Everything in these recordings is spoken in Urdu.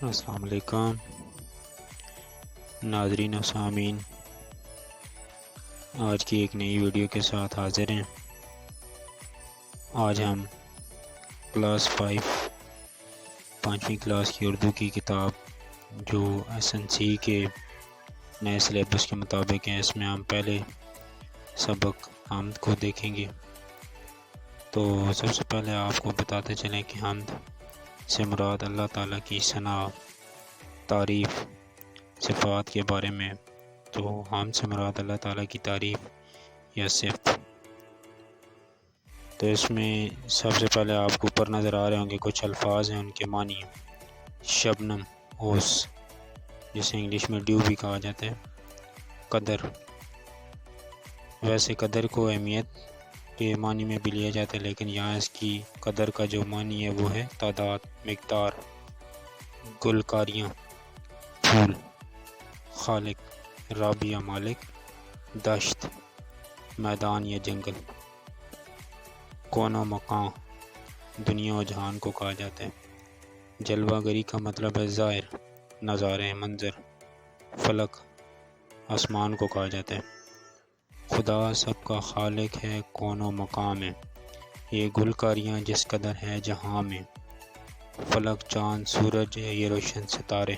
السلام علیکم ناظرین و سامعین، آج کی ایک نئی ویڈیو کے ساتھ حاضر ہیں۔ آج ہم کلاس 5 پانچویں کلاس کی اردو کی کتاب جو SNC کے نئے سلیبس کے مطابق ہیں، اس میں ہم پہلے سبق حمد کو دیکھیں گے۔ تو سب سے پہلے آپ کو بتاتے چلیں کہ حمد سے مراد اللہ تعالیٰ کی ثنا، تعریف، صفات کے بارے میں۔ تو حمد سے مراد اللہ تعالیٰ کی تعریف یا صفت۔ تو اس میں سب سے پہلے آپ کو اوپر نظر آ رہے ہوں گے کچھ الفاظ ہیں، ان کے معنی ہیں۔ شبنم، اوس، جسے انگلش میں ڈیو بھی کہا جاتا ہے۔ قدر، ویسے قدر کو اہمیت کے معنی میں بھی لیا جاتا ہے، لیکن یہاں اس کی قدر کا جو معنی ہے وہ ہے تعداد، مقدار۔ گلکاریاں، پھول۔ خالق، رب یا مالک۔ دشت، میدان یا جنگل۔ کون و مکان، دنیا و جہان کو کہا جاتا ہے۔ جلوہ گری کا مطلب ہے ظاہر، نظارے، منظر۔ فلک، آسمان کو کہا جاتا ہے۔ خدا سب کا خالق ہے، کون و مکان میں، یہ گلکاریاں جس قدر ہے جہاں میں۔ فلک، چاند، سورج، یہ روشن ستارے۔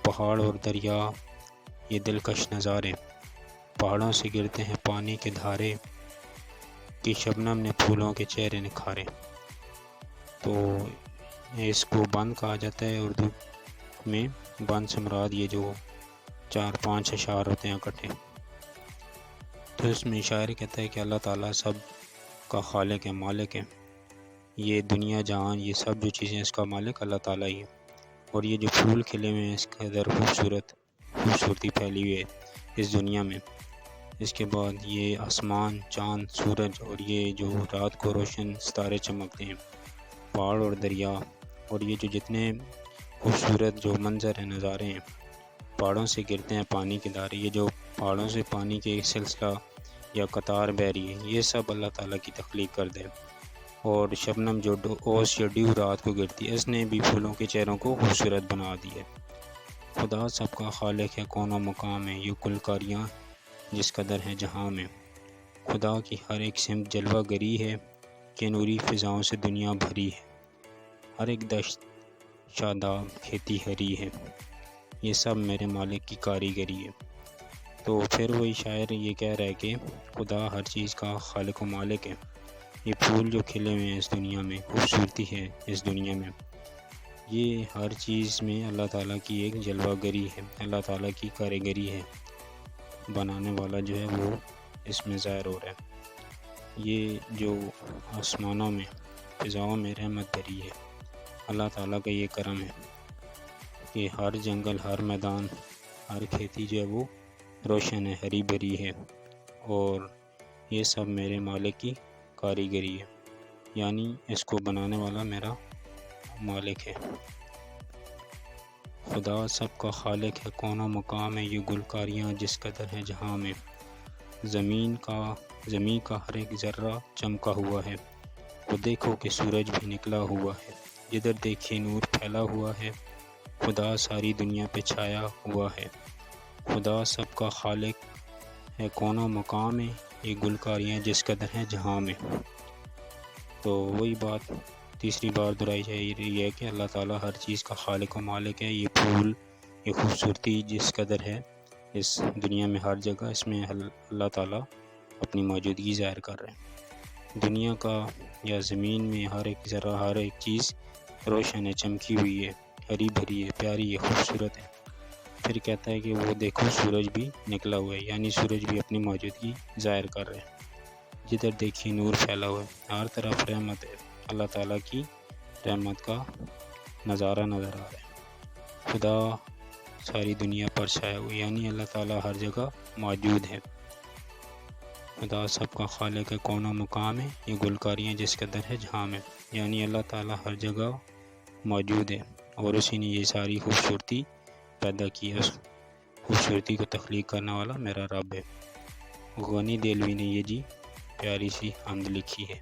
پہاڑ اور دریا، یہ دلکش نظارے۔ پہاڑوں سے گرتے ہیں پانی کے دھارے، کہ شبنم نے پھولوں کے چہرے نکھارے۔ تو اس کو بند کہا جاتا ہے اردو میں۔ بند سے مراد یہ جو 4-5 اشعار ہوتے ہیں اکٹھے۔ تو اس میں شاعر کہتا ہے کہ اللہ تعالیٰ سب کا خالق ہے، مالک ہے۔ یہ دنیا جہان، یہ سب جو چیزیں اس کا مالک اللہ تعالیٰ ہی ہے۔ اور یہ جو پھول کھلے ہوئے ہیں، اس کا قدر خوبصورتی پھیلی ہوئی ہے اس دنیا میں۔ اس کے بعد یہ آسمان، چاند، سورج، اور یہ جو رات کو روشن ستارے چمکتے ہیں۔ پہاڑ اور دریا، اور یہ جو جتنے خوبصورت جو منظر ہیں، نظارے ہیں۔ پہاڑوں سے گرتے ہیں پانی کے دھارے، یہ جو پہاڑوں سے پانی کے ایک سلسلہ یا قطار بہ رہی ہے، یہ سب اللہ تعالیٰ کی تخلیق کردہ ہے۔ اور شبنم جو اوس یا ڈیو رات کو گرتی ہے، اس نے بھی پھولوں کے چہروں کو خوبصورت بنا دی ہے۔ خدا سب کا خالق ہے، کون و مقام میں، یہ گلکاریاں جس قدر ہے جہاں میں۔ خدا کی ہر ایک سمت جلوہ گری ہے، کہ نوری فضاؤں سے دنیا بھری ہے۔ ہر ایک دشت شاداب، کھیتی ہری ہے، یہ سب میرے مالک کی کاریگری ہے۔ تو پھر وہی شاعر یہ کہہ رہا ہے کہ خدا ہر چیز کا خالق و مالک ہے۔ یہ پھول جو کھلے ہوئے ہیں اس دنیا میں، خوبصورتی ہے اس دنیا میں، یہ ہر چیز میں اللہ تعالیٰ کی ایک جلوہ گری ہے، اللہ تعالیٰ کی کاریگری ہے۔ بنانے والا جو ہے وہ اس میں ظاہر ہو رہا ہے۔ یہ جو آسمانوں میں، فضاؤں میں رحمت بھری ہے، اللہ تعالیٰ کا یہ کرم ہے کہ ہر جنگل، ہر میدان، ہر کھیتی جو ہے وہ روشن ہے، ہری بھری ہے، اور یہ سب میرے مالک کی کاریگری ہے، یعنی اس کو بنانے والا میرا مالک ہے۔ خدا سب کا خالق ہے، کون و مقام ہے، یہ گلکاریاں جس قدر ہے جہاں میں۔ زمین کا ہر ایک ذرہ چمکا ہوا ہے، وہ دیکھو کہ سورج بھی نکلا ہوا ہے۔ جدھر دیکھے نور پھیلا ہوا ہے، خدا ساری دنیا پہ چھایا ہوا ہے۔ خدا سب کا خالق ہے، کون و مقام ہے، یہ گلکاریاں جس قدر ہیں جہاں میں۔ تو وہی بات تیسری بار دہرائی جا رہی ہے کہ اللہ تعالیٰ ہر چیز کا خالق و مالک ہے۔ یہ پھول، یہ خوبصورتی جس قدر ہے اس دنیا میں، ہر جگہ اس میں اللہ تعالیٰ اپنی موجودگی ظاہر کر رہے ہیں۔ دنیا کا یا زمین میں ہر ایک ذرہ، ہر ایک چیز روشن ہے، چمکی ہوئی ہے، ہری بھری ہے، پیاری ہے، خوبصورت ہے۔ پھر کہتا ہے کہ وہ دیکھو سورج بھی نکلا ہوا ہے، یعنی سورج بھی اپنی موجودگی ظاہر کر رہے ہیں۔ جدھر دیکھیے نور پھیلا ہوا ہے، ہر طرف رحمت ہے، اللہ تعالیٰ کی رحمت کا نظارہ نظر آ رہا ہے۔ خدا ساری دنیا پر چھایا ہوا، یعنی اللہ تعالیٰ ہر جگہ موجود ہے۔ خدا سب کا خالق ہے، کون و مقام ہے، یہ گلکاریاں جس قدر ہے جہاں میں، یعنی اللہ تعالیٰ ہر جگہ موجود ہے، اور اسی نے یہ ساری خوبصورتی پیدا کی ہے۔ اس خوبصورتی کو تخلیق کرنے والا میرا رب ہے۔ غنی دہلوی نے یہ پیاری سی حمد لکھی ہے۔